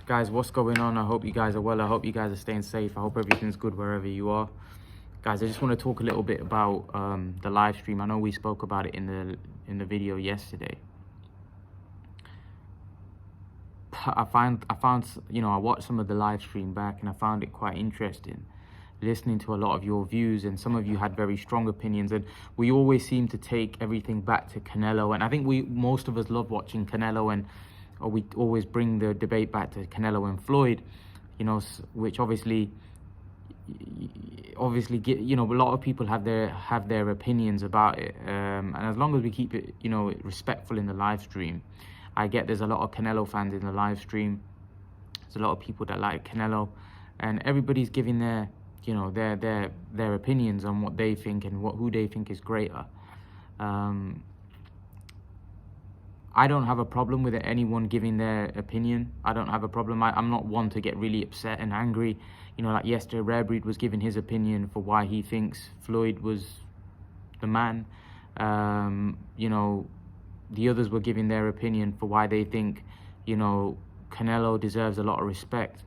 Guys, what's going on? I hope you guys are well. I hope you guys are staying safe. I hope everything's good wherever you are. Guys, I just want to talk a little bit about the live stream. I know we spoke about it in the video yesterday. I found I watched some of the live stream back and I found it quite interesting listening to a lot of your views, and some of you had very strong opinions, and we always seem to take everything back to Canelo, and I think most of us love watching Canelo, and we always bring the debate back to Canelo and Floyd, which obviously a lot of people have their opinions about it, and as long as we keep it respectful in the live stream. I get there's a lot of Canelo fans in the live stream. There's a lot of people that like Canelo, and everybody's giving their opinions on what they think and who they think is greater. I don't have a problem with anyone giving their opinion. I don't have a problem. I'm not one to get really upset and angry. Like yesterday, Rare Breed was giving his opinion for why he thinks Floyd was the man. The others were giving their opinion for why they think, Canelo deserves a lot of respect.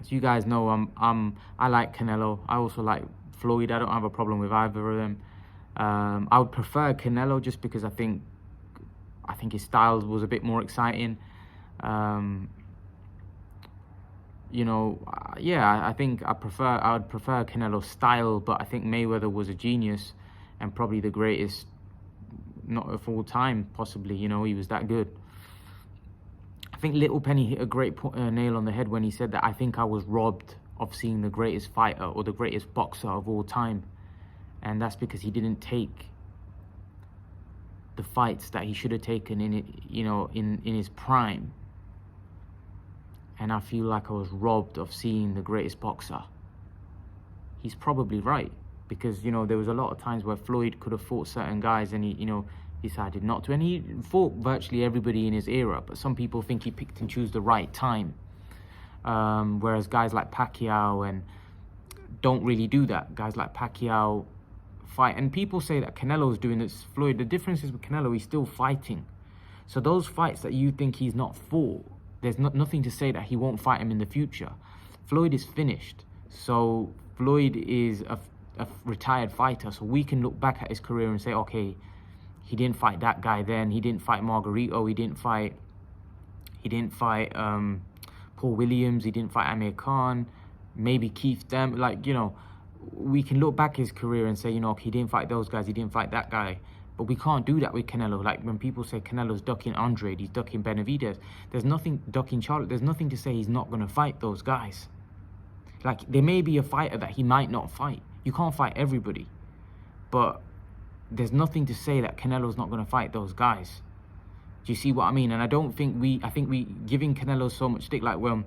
As you guys know, I like Canelo. I also like Floyd. I don't have a problem with either of them. I would prefer Canelo just because I think his style was a bit more exciting. I think I would prefer Canelo's style, but I think Mayweather was a genius and probably the greatest, not of all time, possibly. He was that good. I think Little Penny hit a great nail on the head when he said that I think I was robbed of seeing the greatest fighter or the greatest boxer of all time, and that's because he didn't take the fights that he should have taken in his prime. And I feel like I was robbed of seeing the greatest boxer. He's probably right, because there was a lot of times where Floyd could have fought certain guys and he decided not to, and he fought virtually everybody in his era, but some people think he picked and chose the right time, whereas guys like Pacquiao and don't really do that. Guys like Pacquiao fight, and people say that Canelo's doing this. Floyd, the difference is with Canelo, he's still fighting. So those fights that you think he's not fought, there's nothing to say that he won't fight him in the future. Floyd is finished, so Floyd is a retired fighter, so we can look back at his career and say, okay, he didn't fight that guy then, he didn't fight Margarito, he didn't fight Paul Williams, he didn't fight Amir Khan, maybe Keith Dem, we can look back his career and say, he didn't fight those guys, he didn't fight that guy. But we can't do that with Canelo. Like when people say Canelo's ducking Andrade, he's ducking Benavidez, there's nothing ducking Charlotte, there's nothing to say he's not going to fight those guys. Like, there may be a fighter that he might not fight. You can't fight everybody. But there's nothing to say that Canelo's not going to fight those guys. Do you see what I mean? And I think we giving Canelo so much stick, like when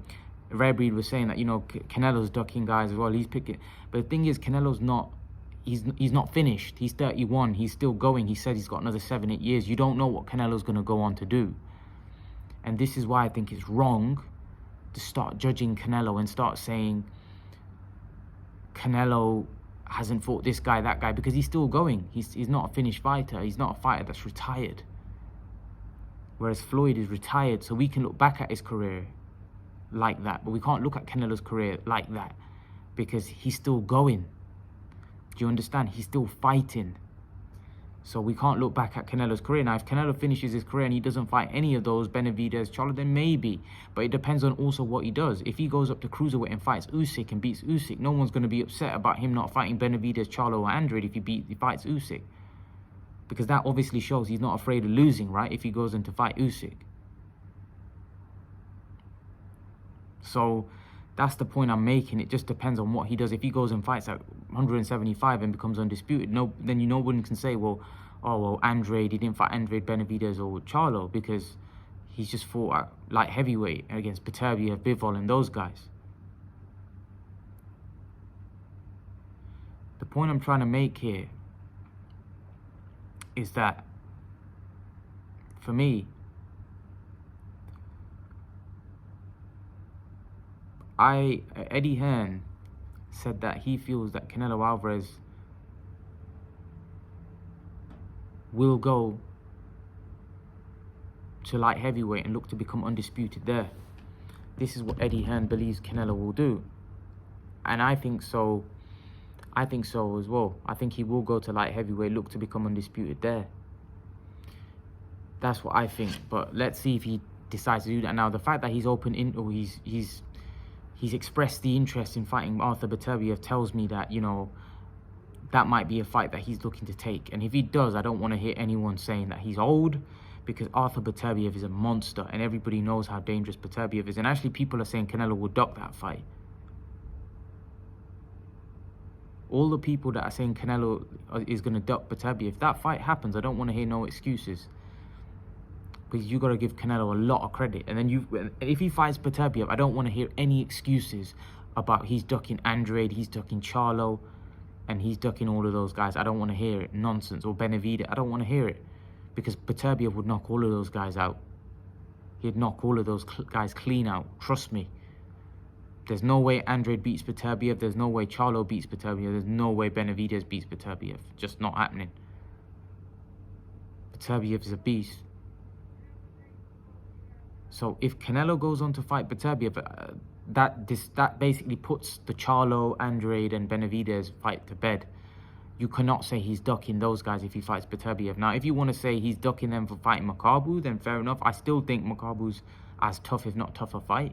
Rare Breed was saying that, Canelo's ducking guys as well, he's picking. But the thing is, Canelo's not, he's not finished. He's 31, he's still going. He said he's got another 7-8 years. You don't know what Canelo's going to go on to do. And this is why I think it's wrong to start judging Canelo and start saying Canelo hasn't fought this guy, that guy, because he's still going. He's not a finished fighter. He's not a fighter that's retired. Whereas Floyd is retired, so we can look back at his career like that, but we can't look at Canelo's career like that because he's still going. Do you understand? He's still fighting. So we can't look back at Canelo's career. Now, if Canelo finishes his career and he doesn't fight any of those, Benavidez, Charlo, then maybe. But it depends on also what he does. If he goes up to cruiserweight and fights Usyk and beats Usyk, no one's going to be upset about him not fighting Benavidez, Charlo, or Andrade if he fights Usyk. Because that obviously shows he's not afraid of losing, right? If he goes in to fight Usyk. So that's the point I'm making. It just depends on what he does. If he goes and fights at 175 and becomes undisputed, then no one can say, well, Andrade, he didn't fight Andrade, Benavidez, or Charlo, because he's just fought at light heavyweight against Beterbiev, Bivol, and those guys. The point I'm trying to make here is that, for me, Eddie Hearn said that he feels that Canelo Alvarez will go to light heavyweight and look to become undisputed there. This is what Eddie Hearn believes Canelo will do. And I think so. I think so as well. I think he will go to light heavyweight, look to become undisputed there. That's what I think. But let's see if he decides to do that. Now, the fact that he's open in, or he's expressed the interest in fighting Arthur Beterbiev tells me that, you know, that might be a fight that he's looking to take. And if he does, I don't want to hear anyone saying that he's old, because Arthur Beterbiev is a monster, and everybody knows how dangerous Beterbiev is. And actually, people are saying Canelo will duck that fight. All the people that are saying Canelo is going to duck Beterbiev, if that fight happens, I don't want to hear no excuses. Because you got to give Canelo a lot of credit. And then if he fights Beterbiev, I don't want to hear any excuses about he's ducking Andrade, he's ducking Charlo, and he's ducking all of those guys. I don't want to hear it. Nonsense. Or Benavidez. I don't want to hear it. Because Beterbiev would knock all of those guys out. He'd knock all of those guys clean out. Trust me. There's no way Andrade beats Beterbiev. There's no way Charlo beats Beterbiev. There's no way Benavidez beats Beterbiev. Just not happening. Beterbiev is a beast. So if Canelo goes on to fight Beterbiev, that basically puts the Charlo, Andrade, and Benavidez fight to bed. You cannot say he's ducking those guys if he fights Beterbiev. Now, if you want to say he's ducking them for fighting Makabu, then fair enough. I still think Makabu's as tough, if not tougher, fight.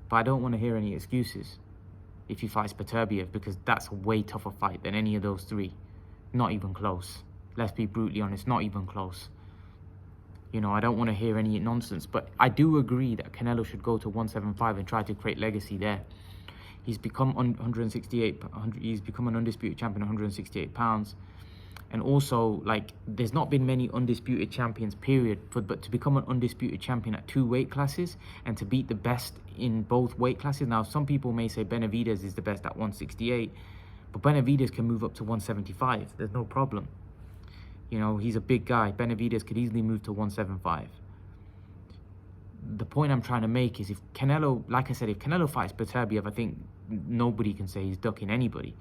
But I don't want to hear any excuses if he fights Beterbiev, because that's a way tougher fight than any of those three. Not even close. Let's be brutally honest, not even close. You know, I don't want to hear any nonsense, but I do agree that Canelo should go to 175 and try to create legacy there. He's become 168. He's become an undisputed champion, 168 pounds, and also, like, there's not been many undisputed champions, period. But to become an undisputed champion at 2 weight classes and to beat the best in both weight classes. Now, some people may say Benavidez is the best at 168, but Benavidez can move up to 175. There's no problem. You know, he's a big guy. Benavidez could easily move to 175. The point I'm trying to make is, if Canelo, like I said, if Canelo fights Beterbiev, I think nobody can say he's ducking anybody.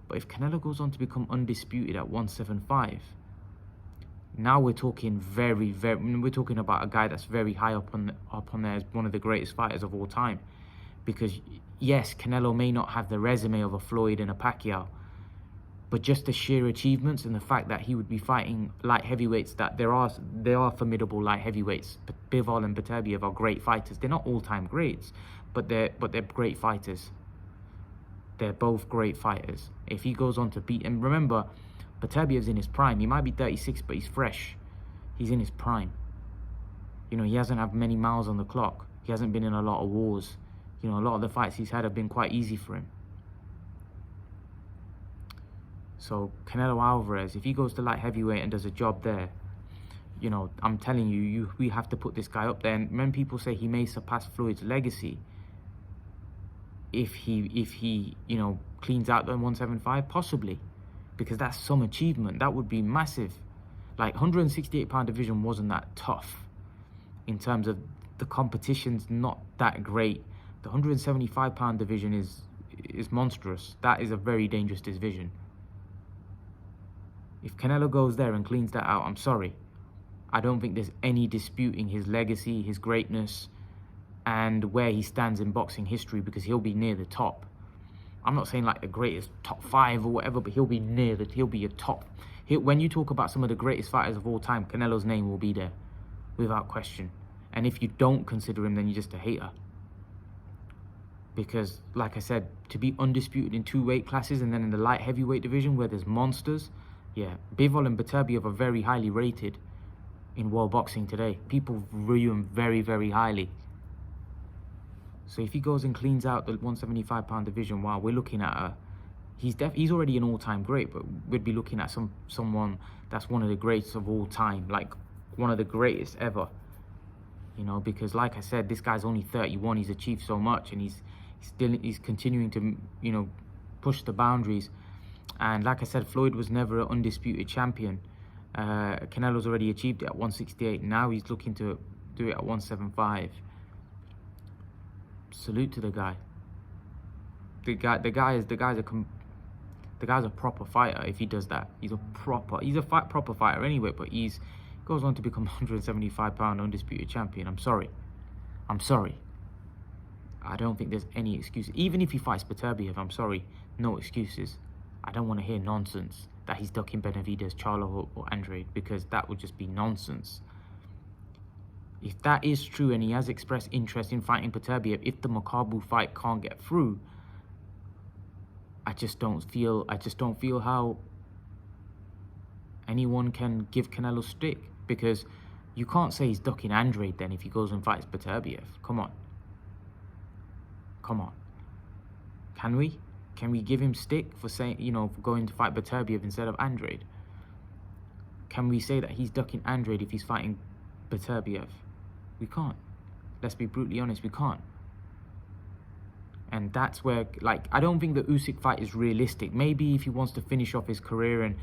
But if Canelo goes on to become undisputed at 175, now we're talking we're talking about a guy that's very high up on there as one of the greatest fighters of all time. Because yes, Canelo may not have the resume of a Floyd and a Pacquiao, but just the sheer achievements and the fact that he would be fighting light heavyweights, that there are formidable light heavyweights. Bivol and Beterbiev are great fighters. They're not all-time greats, but they're great fighters. They're both great fighters. If he goes on to beat, and remember, Beterbiev's in his prime. He might be 36, but he's fresh. He's in his prime. You know, he hasn't had many miles on the clock. He hasn't been in a lot of wars. You know, a lot of the fights he's had have been quite easy for him. So Canelo Alvarez, if he goes to light heavyweight and does a job there, you know, I'm telling you, we have to put this guy up there. And when people say he may surpass Floyd's legacy, if he you know, cleans out the 175, possibly, because that's some achievement. That would be massive. Like, 168-pound division wasn't that tough in terms of the competition's not that great. The 175-pound division is monstrous. That is a very dangerous division. If Canelo goes there and cleans that out, I'm sorry, I don't think there's any disputing his legacy, his greatness, and where he stands in boxing history, because he'll be near the top. I'm not saying like the greatest top 5 or whatever, but he'll be near that. He'll be a top. When you talk about some of the greatest fighters of all time, Canelo's name will be there, without question. And if you don't consider him, then you're just a hater. Because, like I said, to be undisputed in 2 weight classes and then in the light heavyweight division where there's monsters, yeah, Bivol and Beterbiev are very highly rated in world boxing today. People view him very, very highly. So if he goes and cleans out the 175-pound division, wow, we're looking at he's already an all-time great, but we'd be looking at someone that's one of the greats of all time, like one of the greatest ever. You know, because like I said, this guy's only 31. He's achieved so much, and he's continuing to, you know, push the boundaries. And like I said, Floyd was never an undisputed champion. Canelo's already achieved it at 168. Now he's looking to do it at 175. Salute to the guy. The guy's a proper fighter. If he does that, he's a proper fighter anyway. But he's Goes on to become 175-pound undisputed champion. I'm sorry. I'm sorry. I don't think there's any excuse. Even if he fights Beterbiev, I'm sorry, no excuses. I don't want to hear nonsense that he's ducking Benavidez, Charlo, or Andrade, because that would just be nonsense. If that is true and he has expressed interest in fighting Beterbiev, if the Makabu fight can't get through, I just don't feel how anyone can give Canelo stick, because you can't say he's ducking Andrade then if he goes and fights Beterbiev. Come on. Come on. Can we? Can we give him stick for saying, for going to fight Beterbiev instead of Andrade? Can we say that he's ducking Andrade if he's fighting Beterbiev? We can't. Let's be brutally honest, we can't. And that's where, I don't think the Usyk fight is realistic. Maybe if he wants to finish off his career and,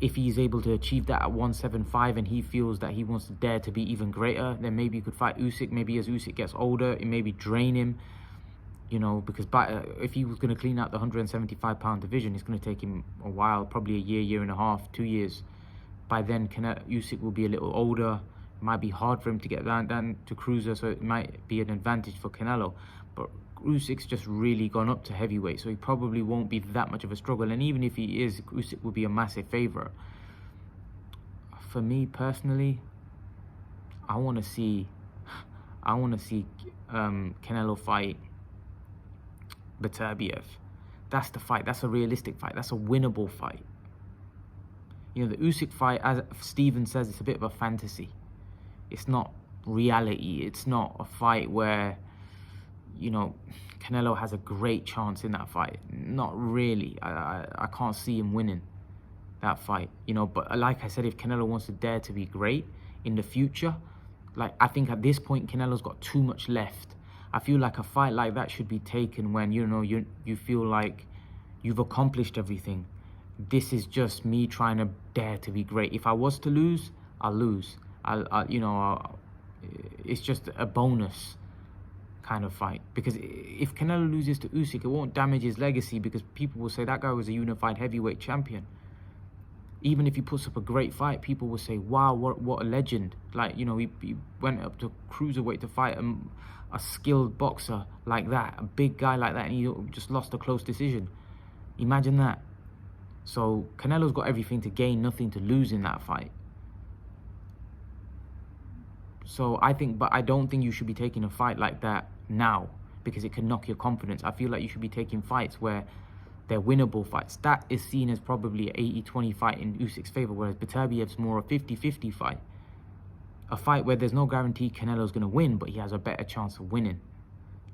if he's able to achieve that at 175 and he feels that he wants to dare to be even greater, then maybe he could fight Usyk. Maybe as Usyk gets older, it maybe drain him. Because if he was going to clean out the 175-pound division, it's going to take him a while, probably a year and a half, 2 years. By then, Usyk will be a little older. It might be hard for him to get down to cruiser, so it might be an advantage for Canelo. But Usyk's just really gone up to heavyweight, so he probably won't be that much of a struggle. And even if he is, Usyk will be a massive favourite. For me personally, I want to see Canelo fight Beterbiev. That's the fight. That's a realistic fight. That's a winnable fight. The Usyk fight, as Steven says, it's a bit of a fantasy. It's not reality. It's not a fight where, Canelo has a great chance in that fight. Not really. I can't see him winning that fight. But like I said, if Canelo wants to dare to be great in the future, I think at this point, Canelo's got too much left. I feel like a fight like that should be taken when, you feel like you've accomplished everything. This is just me trying to dare to be great. If I was to lose, I'll lose. It's just a bonus kind of fight. Because if Canelo loses to Usyk, it won't damage his legacy, because people will say that guy was a unified heavyweight champion. Even if he puts up a great fight, people will say, wow, what a legend. He went up to cruiserweight to fight a skilled boxer like that, a big guy like that, and he just lost a close decision. Imagine that. So Canelo's got everything to gain, nothing to lose in that fight. So but I don't think you should be taking a fight like that now, because it can knock your confidence. I feel like you should be taking fights where they're winnable fights. That is seen as probably an 80-20 fight in Usyk's favor, whereas Beterbiev's more a 50-50 fight. A fight where there's no guarantee Canelo's going to win, but he has a better chance of winning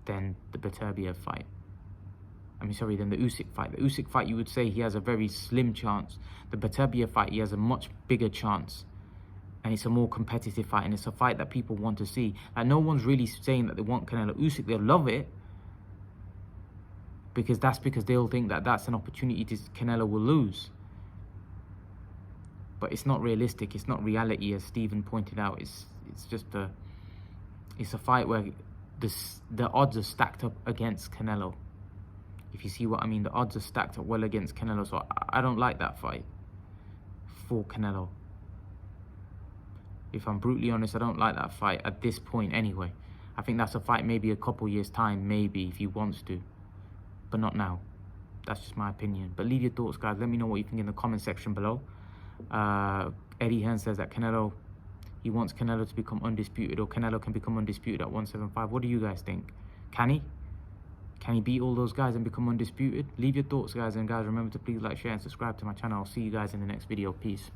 than the Beterbiev fight. Than the Usyk fight. The Usyk fight, you would say he has a very slim chance. The Beterbiev fight, he has a much bigger chance. And it's a more competitive fight, and it's a fight that people want to see. No one's really saying that they want Canelo Usyk. They'll love it, because they'll think that that's an opportunity Canelo will lose. But it's not realistic. It's not reality, as Stephen pointed out. It's a fight where the odds are stacked up against Canelo. If you see what I mean, the odds are stacked up well against Canelo. So I don't like that fight for Canelo. If I'm brutally honest, I don't like that fight at this point anyway. I think that's a fight maybe a couple years time, maybe, if he wants to. But not now. That's just my opinion. But leave your thoughts, guys. Let me know what you think in the comment section below. Eddie Hearn says that he wants Canelo to become undisputed, or Canelo can become undisputed at 175. What do you guys think? Can he? Can he beat all those guys and become undisputed? Leave your thoughts, guys. And guys, remember to please like, share, and subscribe to my channel. I'll see you guys in the next video. Peace.